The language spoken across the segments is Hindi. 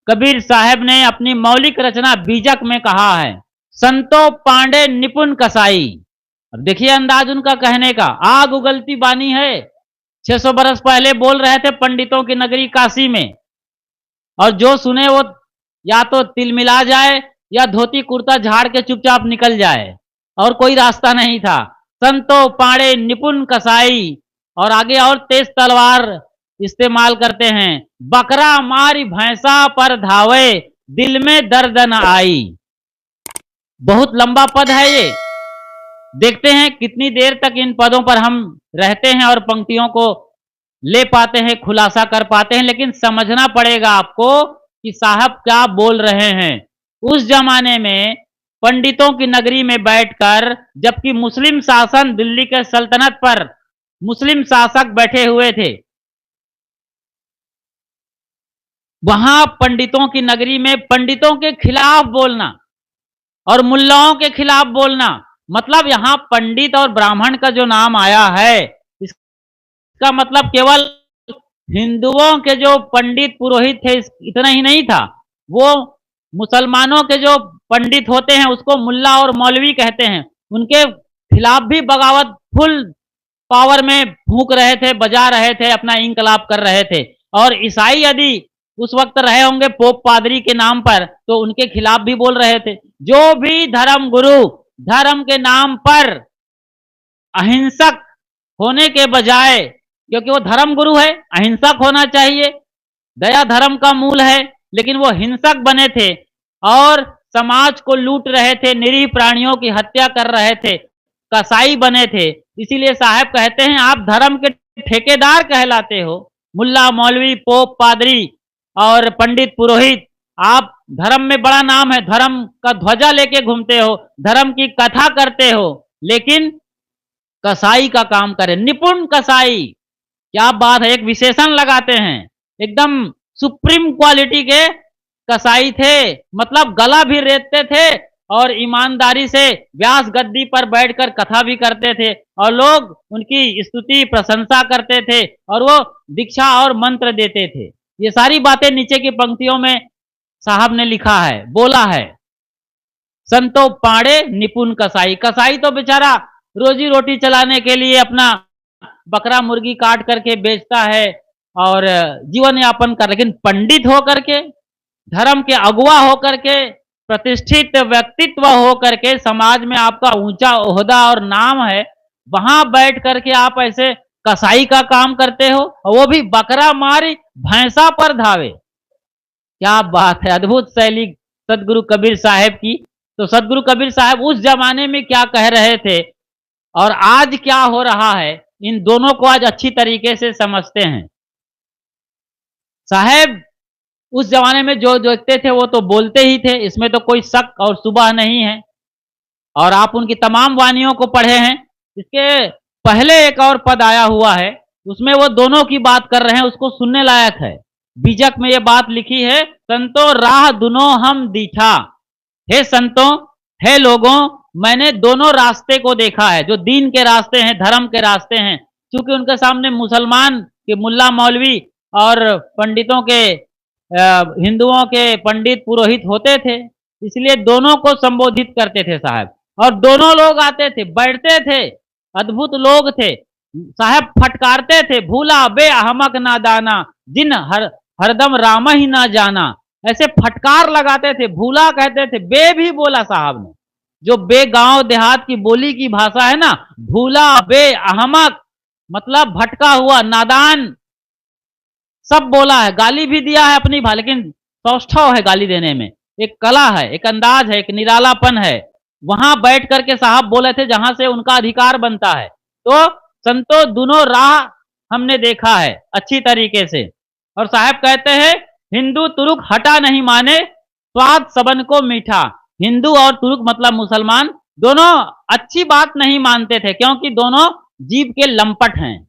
कबीर साहब ने अपनी मौलिक रचना बीजक में कहा है, संतो पांडे निपुण कसाई। और देखिए अंदाज उनका कहने का, आग उगलती बानी है। 600 बरस पहले बोल रहे थे पंडितों की नगरी काशी में, और जो सुने वो या तो तिल मिला जाए या धोती कुर्ता झाड़ के चुपचाप निकल जाए, और कोई रास्ता नहीं था। संतो पाड़े निपुण कसाई, और आगे और तेज तलवार इस्तेमाल करते हैं। बकरा मारी भैंसा पर धावे, दिल में दर्द न आई। बहुत लंबा पद है ये। देखते हैं कितनी देर तक इन पदों पर हम रहते हैं और पंक्तियों को ले पाते हैं, खुलासा कर पाते हैं। लेकिन समझना पड़ेगा आपको कि साहब क्या बोल रहे हैं। उस जमाने में पंडितों की नगरी में बैठकर, जबकि मुस्लिम शासन दिल्ली के सल्तनत पर मुस्लिम शासक बैठे हुए थे, वहां पंडितों की नगरी में पंडितों के खिलाफ बोलना और मुल्लाओं के खिलाफ बोलना, मतलब यहां पंडित और ब्राह्मण का जो नाम आया है, इसका मतलब केवल हिंदुओं के जो पंडित पुरोहित थे इतना ही नहीं था। वो मुसलमानों के जो पंडित होते हैं उसको मुल्ला और मौलवी कहते हैं, उनके खिलाफ भी बगावत फुल पावर में फूंक रहे थे, बजा रहे थे, अपना इंकलाब कर रहे थे। और ईसाई यदि उस वक्त रहे होंगे पोप पादरी के नाम पर, तो उनके खिलाफ भी बोल रहे थे। जो भी धर्म गुरु धर्म के नाम पर अहिंसक होने के बजाय, क्योंकि वो धर्म गुरु है, अहिंसक होना चाहिए, दया धर्म का मूल है, लेकिन वो हिंसक बने थे और समाज को लूट रहे थे, निरीह प्राणियों की हत्या कर रहे थे, कसाई बने थे। इसीलिए साहब कहते हैं आप धर्म के ठेकेदार कहलाते हो। मुल्ला मौलवी पोप पादरी और पंडित पुरोहित, आप धर्म में बड़ा नाम है, धर्म का ध्वजा लेके घूमते हो, धर्म की कथा करते हो, लेकिन कसाई का काम करें, निपुण कसाई। क्या बात है, एक विशेषण लगाते हैं, एकदम सुप्रीम क्वालिटी के कसाई थे। मतलब गला भी रेतते थे और ईमानदारी से व्यास गद्दी पर बैठकर कथा भी करते थे, और लोग उनकी स्तुति प्रशंसा करते थे, और वो दीक्षा और मंत्र देते थे। ये सारी बातें नीचे की पंक्तियों में साहब ने लिखा है, बोला है। संतो पाड़े निपुण कसाई। कसाई तो बेचारा रोजी रोटी चलाने के लिए अपना बकरा मुर्गी काट करके बेचता है और जीवन यापन कर, लेकिन पंडित होकर के, धर्म के अगुवा होकर के, प्रतिष्ठित व्यक्तित्व होकर के, समाज में आपका ऊंचा ओहदा और नाम है, वहां बैठ करके आप ऐसे कसाई का काम करते हो, और वो भी बकरा मारी भैंसा पर धावे। क्या बात है, अद्भुत शैली सदगुरु कबीर साहब की। तो सदगुरु कबीर साहब उस जमाने में क्या कह रहे थे और आज क्या हो रहा है, इन दोनों को आज अच्छी तरीके से समझते हैं। साहब उस जमाने में जो देखते थे वो तो बोलते ही थे, इसमें तो कोई शक और सुबह नहीं है, और आप उनकी तमाम वानियों को पढ़े हैं। इसके पहले एक और पद आया हुआ है, उसमें वो दोनों की बात कर रहे हैं, उसको सुनने लायक है। बीजक में ये बात लिखी है, संतो राह दुनो हम दीठा। हे संतों, हे लोगों, मैंने दोनों रास्ते को देखा है, जो दीन के रास्ते हैं, धर्म के रास्ते हैं। क्योंकि उनके सामने मुसलमान के मुल्ला मौलवी और पंडितों के हिंदुओं के पंडित पुरोहित होते थे, इसलिए दोनों को संबोधित करते थे साहब। और दोनों लोग आते थे, बैठते थे, अद्भुत लोग थे। साहब फटकारते थे, भूला बे अहमक ना दाना, जिन हरदम राम ही ना जाना। ऐसे फटकार लगाते थे, भूला कहते थे, बे भी बोला साहब ने। जो बे गांव देहात की बोली की भाषा है ना, भूला बे अहमक मतलब भटका हुआ, नादान, सब बोला है। गाली भी दिया है अपनी भाषा, लेकिन सौष्ठव है गाली देने में, एक कला है, एक अंदाज है, एक निरालापन है। वहां बैठ करके साहब बोले थे जहां से उनका अधिकार बनता है। तो संतो दोनों राह हमने देखा है अच्छी तरीके से। और साहब कहते हैं, हिंदू तुरुक हटा नहीं माने, स्वाद सबन को मीठा। हिंदू और तुरुक मतलब मुसलमान, दोनों अच्छी बात नहीं मानते थे, क्योंकि दोनों जीव के लंपट हैं,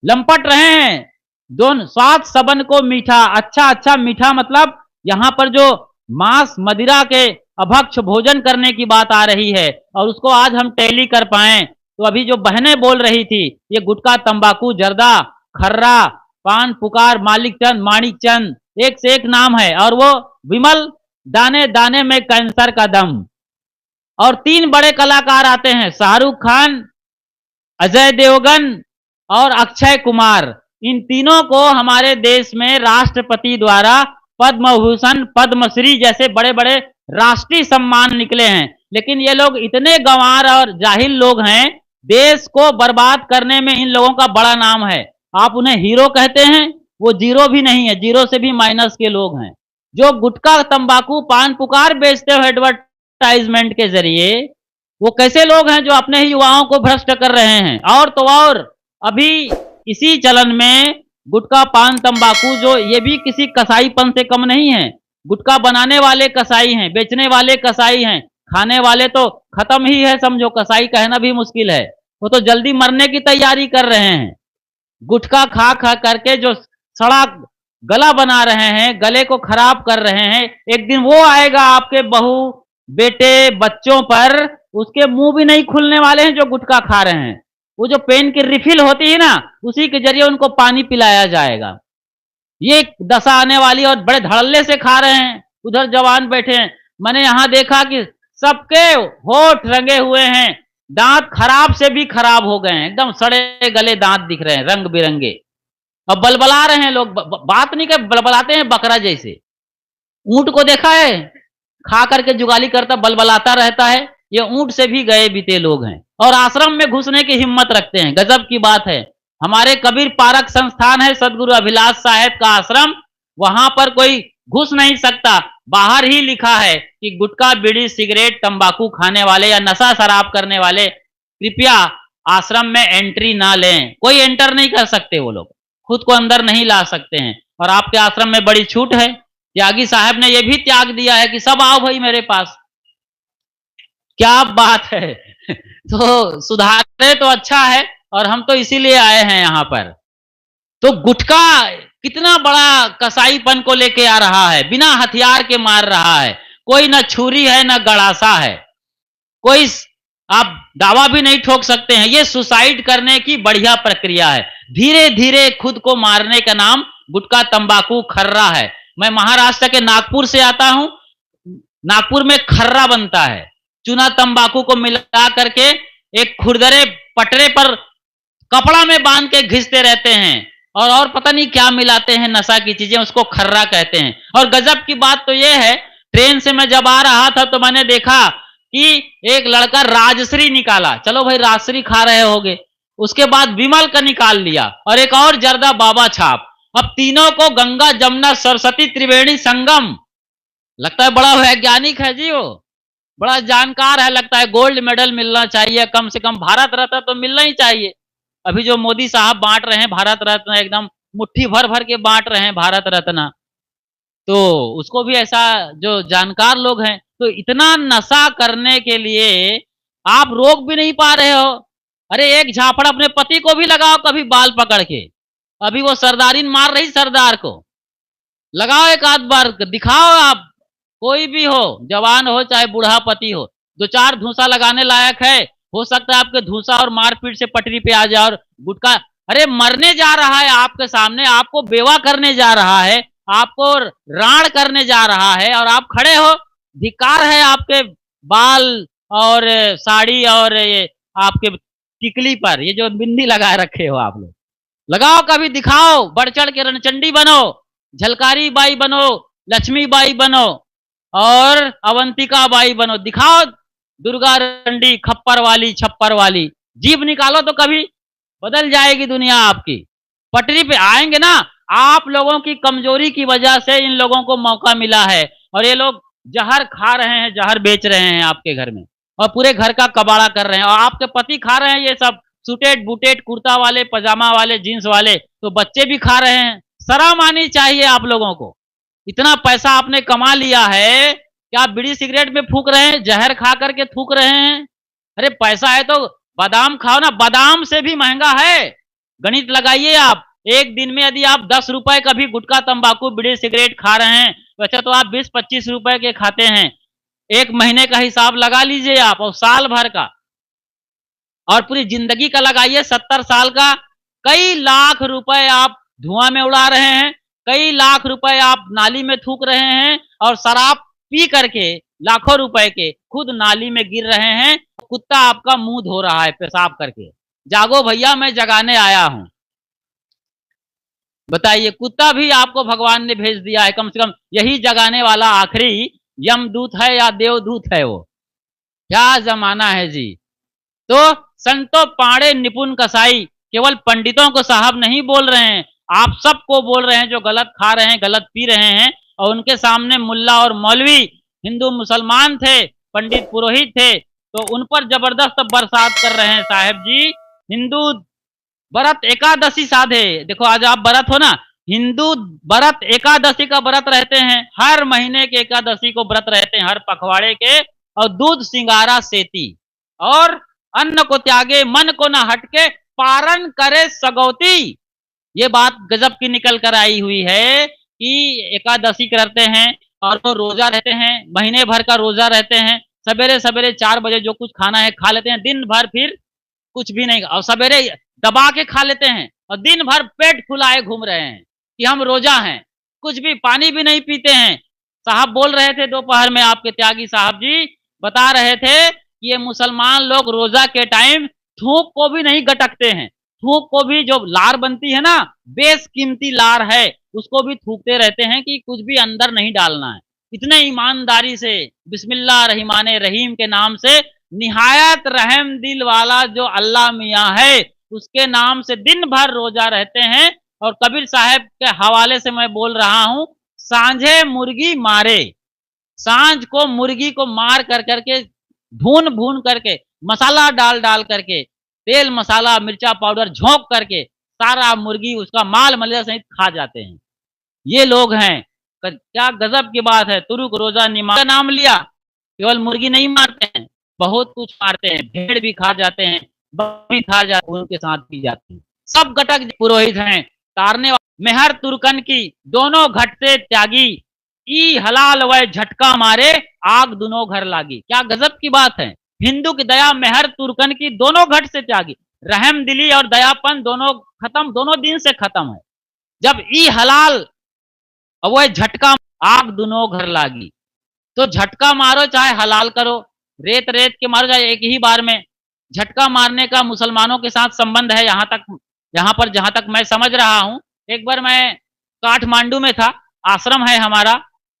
लंपट रहे हैं दोनों। स्वाद सबन को मीठा, अच्छा अच्छा मीठा, मतलब यहां पर जो मांस मदिरा के अभक्ष भोजन करने की बात आ रही है, और उसको आज हम टैली कर पाए। तो अभी जो बहनें बोल रही थी, ये गुटखा तंबाकू जर्दा खर्रा पान पुकार मालिक चंद माणिक चंद, एक से एक नाम है, और वो विमल, दाने दाने में कैंसर का दम। और 3 बड़े कलाकार आते हैं, शाहरुख खान, अजय देवगन और अक्षय कुमार। इन तीनों को हमारे देश में राष्ट्रपति द्वारा पद्म भूषण, पद्मश्री जैसे बड़े बड़े राष्ट्रीय सम्मान निकले हैं। लेकिन ये लोग इतने गंवार और जाहिल लोग हैं, देश को बर्बाद करने में इन लोगों का बड़ा नाम है। आप उन्हें हीरो कहते हैं, वो जीरो भी नहीं है, जीरो से भी माइनस के लोग हैं। जो गुटखा, तंबाकू, पान पुकार बेचते हो एडवर्टाइजमेंट के जरिए, वो कैसे लोग हैं जो अपने ही युवाओं को भ्रष्ट कर रहे हैं। और तो और अभी इसी चलन में गुटखा, पान, तंबाकू, जो ये भी किसी कसाईपन से कम नहीं है। गुटखा बनाने वाले कसाई हैं, बेचने वाले कसाई हैं, खाने वाले तो खत्म ही है, समझो कसाई कहना भी मुश्किल है। वो तो जल्दी मरने की तैयारी कर रहे हैं। गुटखा खा खा करके जो सड़ा गला बना रहे हैं, गले को खराब कर रहे हैं। एक दिन वो आएगा आपके बहू, बेटे, बच्चों पर, उसके मुंह भी नहीं खुलने वाले हैं जो गुटखा खा रहे हैं। वो जो पेन की रिफिल होती है ना, उसी के जरिए उनको पानी पिलाया जाएगा। ये दशा आने वाली, और बड़े धड़ल्ले से खा रहे हैं। उधर जवान बैठे हैं, मैंने यहां देखा कि सबके होठ रंगे हुए हैं, दांत खराब से भी खराब हो गए हैं, एकदम सड़े गले दांत दिख रहे हैं रंग बिरंगे। अब बलबला रहे हैं लोग, बात नहीं कर, बलबलाते हैं बकरा जैसे। ऊंट को देखा है, खा करके जुगाली करता बलबलाता रहता है। ये ऊंट से भी गए बीते लोग हैं, और आश्रम में घुसने की हिम्मत रखते हैं। गजब की बात है। हमारे कबीर पारक संस्थान है, सदगुरु अभिलाष साहेब का आश्रम, वहां पर कोई घुस नहीं सकता। बाहर ही लिखा है कि गुटखा, बीड़ी, सिगरेट, तंबाकू खाने वाले या नशा शराब करने वाले कृपया आश्रम में एंट्री ना लें। कोई एंटर नहीं कर सकते, वो लोग खुद को अंदर नहीं ला सकते हैं। और आपके आश्रम में बड़ी छूट है। त्यागी साहब ने यह भी त्याग दिया है कि सब आओ भाई मेरे पास। क्या बात है। तो सुधारे तो अच्छा है, और हम तो इसीलिए आए हैं यहां पर। तो गुटखा कितना बड़ा कसाईपन को लेके आ रहा है, बिना हथियार के मार रहा है। कोई ना छुरी है ना गड़ासा है, कोई आप दावा भी नहीं ठोक सकते हैं। ये सुसाइड करने की बढ़िया प्रक्रिया है। धीरे धीरे खुद को मारने का नाम गुटखा, तंबाकू, खर्रा है। मैं महाराष्ट्र के नागपुर से आता हूं। नागपुर में खर्रा बनता है, चूना तंबाकू को मिला करके एक खुरदरे पटरे पर कपड़ा में बांध के घिसते रहते हैं, और पता नहीं क्या मिलाते हैं, नशा की चीजें, उसको खर्रा कहते हैं। और गजब की बात तो यह है, ट्रेन से मैं जब आ रहा था तो मैंने देखा कि एक लड़का राजश्री निकाला। चलो भाई राजश्री खा रहे होगे, उसके बाद विमल का निकाल लिया, और एक और जर्दा बाबा छाप। अब तीनों को गंगा, जमुना, सरस्वती, त्रिवेणी संगम। लगता है बड़ा वैज्ञानिक है जी, वो बड़ा जानकार है। लगता है गोल्ड मेडल मिलना चाहिए, कम से कम भारत रत्न तो मिलना ही चाहिए। अभी जो मोदी साहब बांट रहे हैं भारत रत्न, एकदम मुट्ठी भर भर के बांट रहे हैं भारत रत्न, तो उसको भी ऐसा जो जानकार लोग हैं। तो इतना नशा करने के लिए आप रोक भी नहीं पा रहे हो। अरे एक झापड़ अपने पति को भी लगाओ कभी बाल पकड़ के। अभी वो सरदारीन मार रही सरदार को, लगाओ एक आध बार, दिखाओ आप। कोई भी हो, जवान हो चाहे बूढ़ा पति हो, 2-4 धूसा लगाने लायक है। हो सकता है आपके धूसा और मारपीट से पटरी पे आ जाए। और गुटखा, अरे मरने जा रहा है आपके सामने, आपको बेवा करने जा रहा है, आपको राण करने जा रहा है, और आप खड़े हो। धिक्कार है आपके बाल और साड़ी और ये आपके टिकली पर ये जो बिंदी लगाए रखे हो आप लोग। लगाओ कभी, दिखाओ, बढ़ चढ़ के रणचंडी बनो, झलकारी बाई बनो, लक्ष्मी बाई बनो, और अवंतिका बाई बनो। दिखाओ दुर्गा रंडी, खप्पर वाली, छप्पर वाली। जीभ निकालो तो कभी बदल जाएगी दुनिया आपकी। पटरी पे आएंगे ना। आप लोगों की कमजोरी की वजह से इन लोगों को मौका मिला है, और ये लोग जहर खा रहे हैं, जहर बेच रहे हैं आपके घर में, और पूरे घर का कबाड़ा कर रहे हैं। और आपके पति खा रहे हैं ये सब सूटेड बूटेड, कुर्ता वाले, पजामा वाले, जीन्स वाले, तो बच्चे भी खा रहे हैं। शर्म आनी चाहिए आप लोगों को। इतना पैसा आपने कमा लिया है कि आप बीड़ी सिगरेट में फूक रहे हैं, जहर खा करके थूक रहे हैं। अरे पैसा है तो बादाम खाओ ना, बादाम से भी महंगा है। गणित लगाइए आप, एक दिन में यदि आप 10 रुपए का भी गुटखा, तंबाकू, बीड़ी सिगरेट खा रहे हैं, वैसे तो आप 20-25 रुपए के खाते हैं। एक महीने का हिसाब लगा लीजिए आप, और साल भर का, और पूरी जिंदगी का लगाइए, 70 साल का। कई लाख रुपए आप धुआं में उड़ा रहे हैं, कई लाख रुपए आप नाली में थूक रहे हैं और शराब पी करके लाखों रुपए के खुद नाली में गिर रहे हैं, कुत्ता आपका मुंह धो रहा है पेशाब करके। जागो भैया, मैं जगाने आया हूं। बताइए, कुत्ता भी आपको भगवान ने भेज दिया है, कम से कम यही जगाने वाला आखिरी यमदूत है या देवदूत है वो। क्या जमाना है जी। तो संतो पाड़े निपुण कसाई केवल पंडितों को साहब नहीं बोल रहे हैं, आप सबको बोल रहे हैं जो गलत खा रहे हैं, गलत पी रहे हैं। और उनके सामने मुल्ला और मौलवी, हिंदू मुसलमान थे, पंडित पुरोहित थे, तो उन पर जबरदस्त बरसात कर रहे हैं साहब जी। हिंदू व्रत एकादशी साधे, देखो आज आप व्रत हो ना, हिंदू व्रत एकादशी का व्रत रहते हैं, हर महीने के एकादशी को व्रत रहते हैं, हर पखवाड़े के। और दूध सिंगारा सेती, और अन्न को त्यागे मन को न हटके पारण करे सगौती। ये बात गजब की निकल कर आई हुई है कि एकादशी करते हैं और वो रोजा रहते हैं, महीने भर का रोजा रहते हैं, सवेरे सवेरे 4 बजे जो कुछ खाना है खा लेते हैं, दिन भर फिर कुछ भी नहीं, और सवेरे दबा के खा लेते हैं और दिन भर पेट फुलाए घूम रहे हैं कि हम रोजा हैं, कुछ भी पानी भी नहीं पीते हैं। साहब बोल रहे थे दोपहर में, आपके त्यागी साहब जी बता रहे थे कि ये मुसलमान लोग रोजा के टाइम थूक को भी नहीं गटकते हैं, थूक को भी, जो लार बनती है ना, बेशकीमती लार है, उसको भी थूकते रहते हैं कि कुछ भी अंदर नहीं डालना है। इतने ईमानदारी से बिस्मिल्लाह रहमाने रहीम के नाम से, निहायत रहम दिल वाला जो अल्लाह मियाँ है, उसके नाम से दिन भर रोजा रहते हैं। और कबीर साहब के हवाले से मैं बोल रहा हूं, सांझे मुर्गी मारे, सांझ को मुर्गी को मार कर करके, भून भून करके, मसाला डाल डाल करके, तेल मसाला मिर्चा पाउडर झोंक करके सारा मुर्गी उसका माल मलजा सहित खा जाते हैं। ये लोग हैं। क्या गजब की बात है। तुरुक रोजा निमा का नाम लिया, केवल मुर्गी नहीं मारते हैं, बहुत कुछ मारते हैं, भेड़ भी खा जाते हैं, बकरी खा जाते हैं, उनके साथ पी जाते हैं। सब गटक पुरोहित हैं, तारने मेहर तुर्कन की दोनों घट से त्यागी, ई हलाल वह झटका मारे आग दोनों घर लागी। क्या गजब की बात है। हिंदू की दया मेहर तुर्कन की दोनों घट से त्यागी, रहम दिली और दयापन दोनों खत्म, दोनों दिन से खत्म है। जब ई हलाल वह झटका आग दोनों घर लागी, तो झटका मारो चाहे हलाल करो, रेत रेत के मारो चाहे एक ही बार में। झटका मारने का मुसलमानों के साथ संबंध है, यहाँ पर जहां तक मैं समझ रहा हूं। एक बार मैं काठमांडू में था, आश्रम है हमारा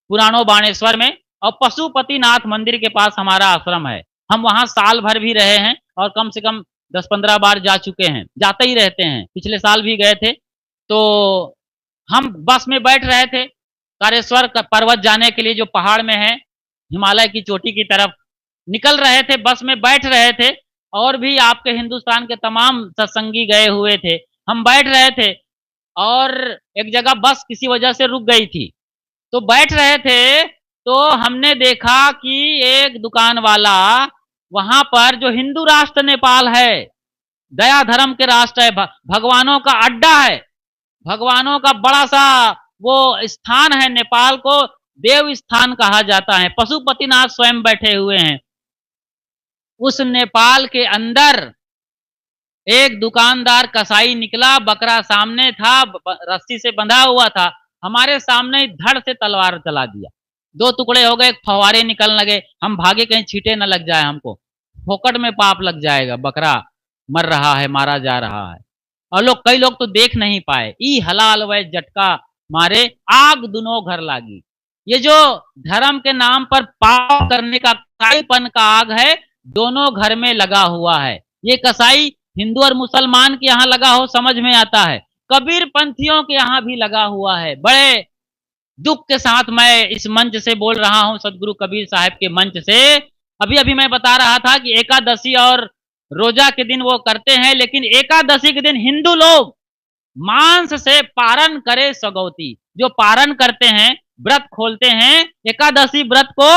पुरानो बाणेश्वर में, और पशुपतिनाथ मंदिर के पास हमारा आश्रम है। हम वहां साल भर भी रहे हैं और कम से कम 10-15 बार जा चुके हैं, जाते ही रहते हैं, पिछले साल भी गए थे। तो हम बस में बैठ रहे थे, कारेश्वर पर्वत जाने के लिए, जो पहाड़ में है, हिमालय की चोटी की तरफ निकल रहे थे, बस में बैठ रहे थे, और भी आपके हिंदुस्तान के तमाम सत्संगी गए हुए थे। हम बैठ रहे थे और एक जगह बस किसी वजह से रुक गई थी, तो बैठ रहे थे, तो हमने देखा कि एक दुकान वाला, वहां पर जो हिंदू राष्ट्र नेपाल है, दया धर्म के राष्ट्र है, भगवानों का अड्डा है, भगवानों का बड़ा सा वो स्थान है, नेपाल को देव स्थान कहा जाता है, पशुपतिनाथ स्वयं बैठे हुए हैं। उस नेपाल के अंदर एक दुकानदार कसाई निकला, बकरा सामने था, रस्सी से बंधा हुआ था, हमारे सामने धड़ से तलवार चला दिया, 2 टुकड़े हो गए, फवारे निकलने लगे। हम भागे कहीं छींटे न लग जाए, हमको फोकट में पाप लग जाएगा, बकरा मर रहा है, मारा जा रहा है। और कई लोग तो देख नहीं पाए। ई हलाल वह झटका मारे आग दोनों घर लागी। ये जो धर्म के नाम पर पाप करने का कसाईपन का आग है, दोनों घर में लगा हुआ है। ये कसाई हिंदू और मुसलमान के यहाँ लगा हो समझ में आता है, कबीर पंथियों के यहाँ भी लगा हुआ है। बड़े दुख के साथ मैं इस मंच से बोल रहा हूं, सदगुरु कबीर साहब के मंच से। अभी अभी मैं बता रहा था कि एकादशी और रोजा के दिन वो करते हैं, लेकिन एकादशी के दिन हिंदू लोग मांस से पारण करे सगौती, जो पारण करते हैं, व्रत खोलते हैं एकादशी व्रत को,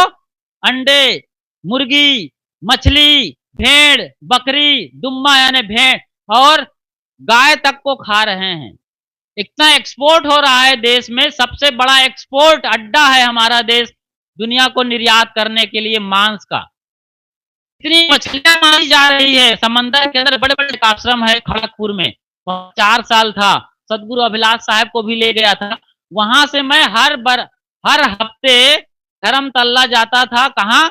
अंडे, मुर्गी, मछली, भेड़, बकरी, दुम्मा यानी भेड़ और गाय तक को खा रहे हैं। इतना एक्सपोर्ट हो रहा है देश में, सबसे बड़ा एक्सपोर्ट अड्डा है हमारा देश, दुनिया को निर्यात करने के लिए मांस का। इतनी मछलियां मारी जा रही है समंदर के अंदर। बड़े बड़े आश्रम है खड़गपुर में, 4 साल था, सदगुरु अभिलाष साहब को भी ले गया था, वहां से मैं हर हफ्ते धर्मतल्ला जाता था। कहाँ?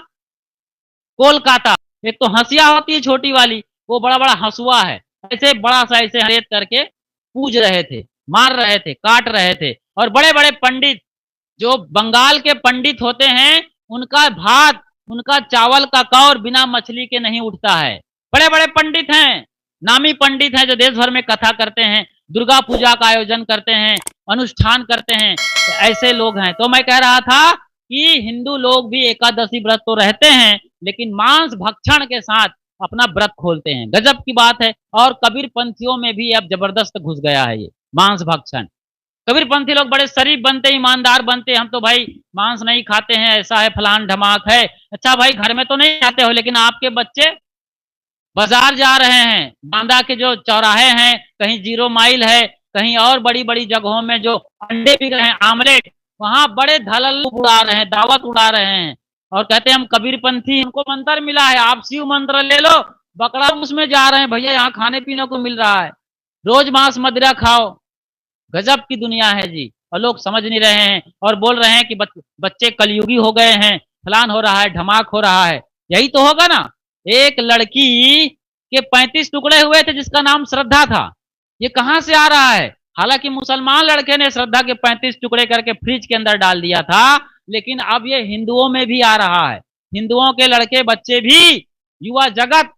कोलकाता। एक तो हंसिया होती है छोटी वाली, वो बड़ा बड़ा हंसुआ है, ऐसे बड़ा सा ऐसे रेत करके पूज रहे थे, मार रहे थे, काट रहे थे। और बड़े बड़े पंडित, जो बंगाल के पंडित होते हैं, उनका भात, उनका चावल का कौर बिना मछली के नहीं उठता है। बड़े बड़े पंडित हैं, नामी पंडित हैं, जो देश भर में कथा करते हैं, दुर्गा पूजा का आयोजन करते हैं, अनुष्ठान करते हैं। तो ऐसे लोग हैं। तो मैं कह रहा था कि हिंदू लोग भी एकादशी व्रत तो रहते हैं, लेकिन मांस भक्षण के साथ अपना व्रत खोलते हैं। गजब की बात है। और कबीर पंथियों में भी अब जबरदस्त घुस गया है ये मांस भक्षण। कबीरपंथी लोग बड़े शरीफ बनते, ईमानदार बनते, हम तो भाई मांस नहीं खाते हैं, ऐसा है, फलान ढमाक है। अच्छा भाई, घर में तो नहीं खाते हो, लेकिन आपके बच्चे बाजार जा रहे हैं, बांदा के जो चौराहे हैं, कहीं 0 माइल है, कहीं और बड़ी बड़ी जगहों में जो अंडे बिक रहे हैं, आमलेट, वहां बड़े धड़ल्लू उड़ा रहे हैं, दावत उड़ा रहे हैं। और कहते हैं हम कबीरपंथी, हमको मंत्र मिला है, आप शिव मंत्र ले लो। बकरा उसमें जा रहे हैं भैया, यहाँ खाने पीने को मिल रहा है, रोज मांस मदिरा खाओ। गजब की दुनिया है जी। और लोग समझ नहीं रहे हैं और बोल रहे हैं कि बच्चे कलयुगी हो गए हैं, फलान हो रहा है, धमाक हो रहा है। यही तो होगा ना। एक लड़की के 35 टुकड़े हुए थे, जिसका नाम श्रद्धा था। ये कहां से आ रहा है? हालांकि मुसलमान लड़के ने श्रद्धा के 35 टुकड़े करके फ्रिज के अंदर डाल दिया था, लेकिन अब ये हिंदुओं में भी आ रहा है। हिंदुओं के लड़के बच्चे भी, युवा जगत,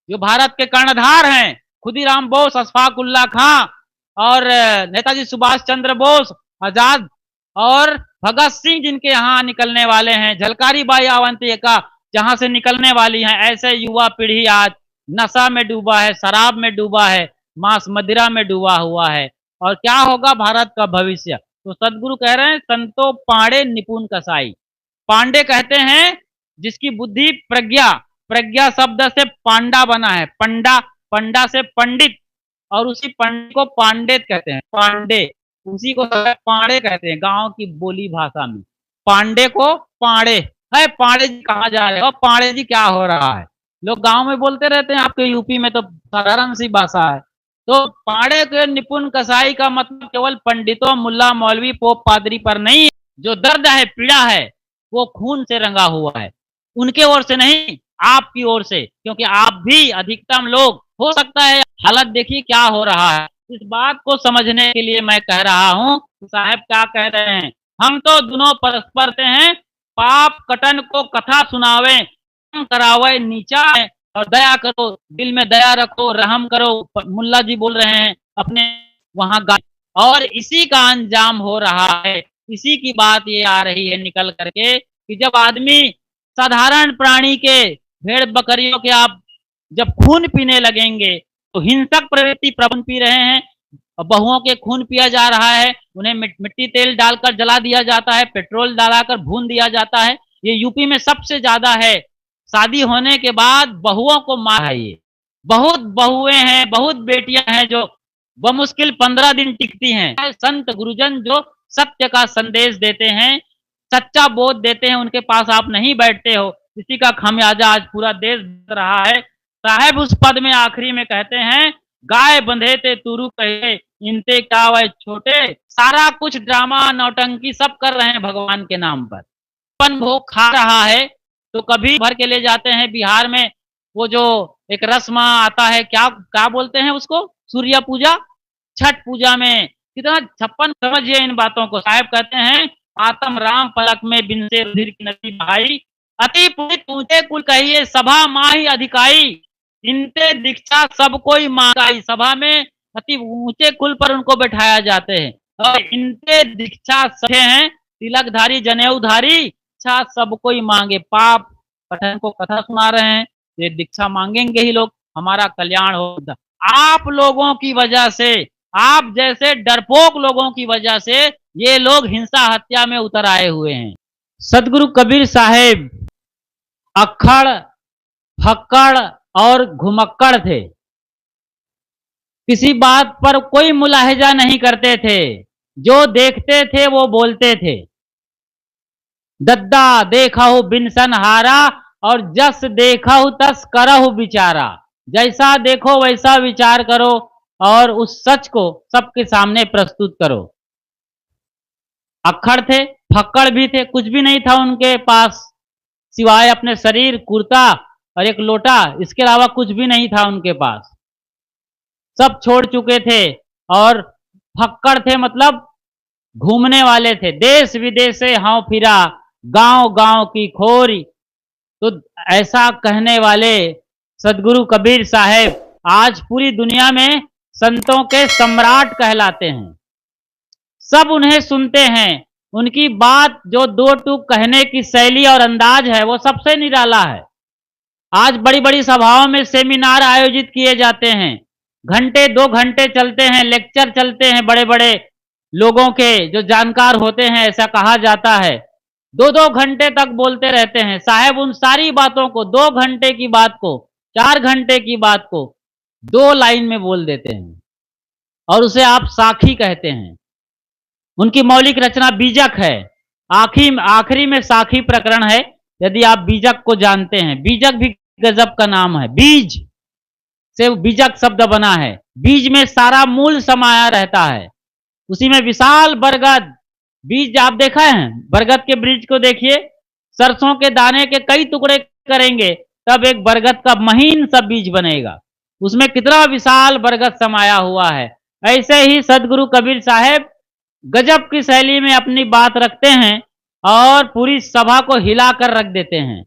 जो भारत के कर्णधार हैं, खुदीराम बोस, अशफाक उल्ला खां और नेताजी सुभाष चंद्र बोस, आजाद और भगत सिंह, जिनके यहाँ निकलने वाले हैं, झलकारी बाई अवंती का जहां से निकलने वाली हैं, ऐसे युवा पीढ़ी आज नशा में डूबा है, शराब में डूबा है, मांस मदिरा में डूबा हुआ है। और क्या होगा भारत का भविष्य? तो सदगुरु कह रहे हैं, संतो पांडे निपुण कसाई। पांडे कहते हैं जिसकी बुद्धि प्रज्ञा, प्रज्ञा शब्द से पांडा बना है, पंडा, पंडा से पंडित, और उसी पंडित को पांडित कहते हैं, पांडे। उसी को पांडे कहते हैं गांव की बोली भाषा में। पांडे को पांडे है, पांडे जी कहाँ जा रहे हो, पांडे जी क्या हो रहा है, लोग गांव में बोलते रहते हैं। आपके यूपी में तो साधारण सी भाषा है। तो पांडे के निपुण कसाई का मतलब केवल पंडितों, मुल्ला, मौलवी, पोप, पादरी पर नहीं है। जो दर्द है, पीड़ा है, वो खून से रंगा हुआ है, उनके ओर से नहीं, आपकी ओर से। क्योंकि आप भी, अधिकतम लोग, हो सकता है हालत देखिए क्या हो रहा है। इस बात को समझने के लिए मैं कह रहा हूं, साहब क्या कह रहे हैं, हम तो दोनों परस्पर से हैं, पाप कटन को कथा सुनावे, करावे नीचा है, और दया करो, दिल में दया रखो, रहम करो, मुल्ला जी बोल रहे हैं अपने वहां गा। और इसी का अंजाम हो रहा है। इसी की बात ये आ रही है निकल करके कि जब आदमी साधारण प्राणी के, भेड़ बकरियों के आप जब खून पीने लगेंगे, तो हिंसक प्रवृत्ति प्रबंध पी रहे हैं, बहुओं के खून पिया जा रहा है, उन्हें मिट्टी तेल डालकर जला दिया जाता है, पेट्रोल डालाकर भून दिया जाता है। ये यूपी में सबसे ज्यादा है। शादी होने के बाद बहुओं को मार है। ये बहुत बहुएं हैं, बहुत बेटियां हैं जो बमुश्किल 15 दिन टिकती हैं। संत गुरुजन जो सत्य का संदेश देते हैं, सच्चा बोध देते हैं, उनके पास आप नहीं बैठते हो। इसी का खमियाजा आज पूरा देश रहा है। साहेब उस पद में आखिरी में कहते हैं, गाय बंधे ते तुरु कहे, इनते क्या वह छोटे। सारा कुछ ड्रामा, नौटंकी सब कर रहे हैं भगवान के नाम पर। अपन भोग खा रहा है, तो कभी भर के ले जाते हैं बिहार में, वो जो एक रस्म आता है, क्या क्या बोलते हैं उसको, सूर्य पूजा, छठ पूजा में कितना छप्पन, समझिए इन बातों को। साहब कहते हैं, आत्म राम पलक में बिन से रुधिर की नदी बहाई, अति पुनित ऊंचे कुल कहिए, सभा माही अधिकाई, इनते दीक्षा सब कोई मांगाई। सभा में अति ऊंचे कुल पर उनको बैठाया जाते हैं, और इनते दीक्षा सहे हैं, तिलकधारी, जनेऊधारी, इच्छा सब कोई मांगे। पाप कठन को कथा सुना रहे हैं, ये दीक्षा मांगेंगे ही लोग, हमारा कल्याण होगा। आप लोगों की वजह से, आप जैसे डरपोक लोगों की वजह से ये लोग हिंसा हत्या में उतर आए हुए हैं। सदगुरु कबीर साहेब अक्खड़, फक्कड़ और घुमक्कड़ थे। किसी बात पर कोई मुलाहिजा नहीं करते थे, जो देखते थे वो बोलते थे। दद्दा देखहु बिन सन हारा, और जस देखहु तस करहु विचारा। जैसा देखो वैसा विचार करो, और उस सच को सबके सामने प्रस्तुत करो। अक्खड़ थे, फक्कड़ भी थे, कुछ भी नहीं था उनके पास सिवाय अपने शरीर, कुर्ता और एक लोटा, इसके अलावा कुछ भी नहीं था उनके पास। सब छोड़ चुके थे और फक्कड़ थे मतलब घूमने वाले थे, देश विदेश से हाव फिरा, गांव गांव की खोरी। तो ऐसा कहने वाले सदगुरु कबीर साहब आज पूरी दुनिया में संतों के सम्राट कहलाते हैं। सब उन्हें सुनते हैं। उनकी बात जो दो टूक कहने की शैली और अंदाज है वो सबसे निराला है। आज बड़ी-बड़ी सभाओं में सेमिनार आयोजित किए जाते हैं। घंटे 2 घंटे चलते हैं, लेक्चर चलते हैं बड़े-बड़े लोगों के जो जानकार होते हैं, ऐसा कहा जाता है। 2-2 घंटे तक बोलते रहते हैं। साहब उन सारी बातों को 2 घंटे की बात को, 4 घंटे की बात को 2 लाइन में बोल देते हैं और उसे आप साखी कहते हैं। उनकी मौलिक रचना बीजक है। आखिरी में साखी प्रकरण है, यदि आप बीजक को जानते हैं। बीजक भी गजब का नाम है। बीज से बीजक शब्द बना है। बीज में सारा मूल समाया रहता है। उसी में विशाल बरगद, बीज आप देखा है? बरगद के वृक्ष को देखिए, सरसों के दाने के कई टुकड़े करेंगे तब एक बरगद का महीन सा बीज बनेगा। उसमें कितना विशाल बरगद समाया हुआ है। ऐसे ही सदगुरु कबीर साहब गजब की शैली में अपनी बात रखते हैं और पूरी सभा को हिला कर रख देते हैं।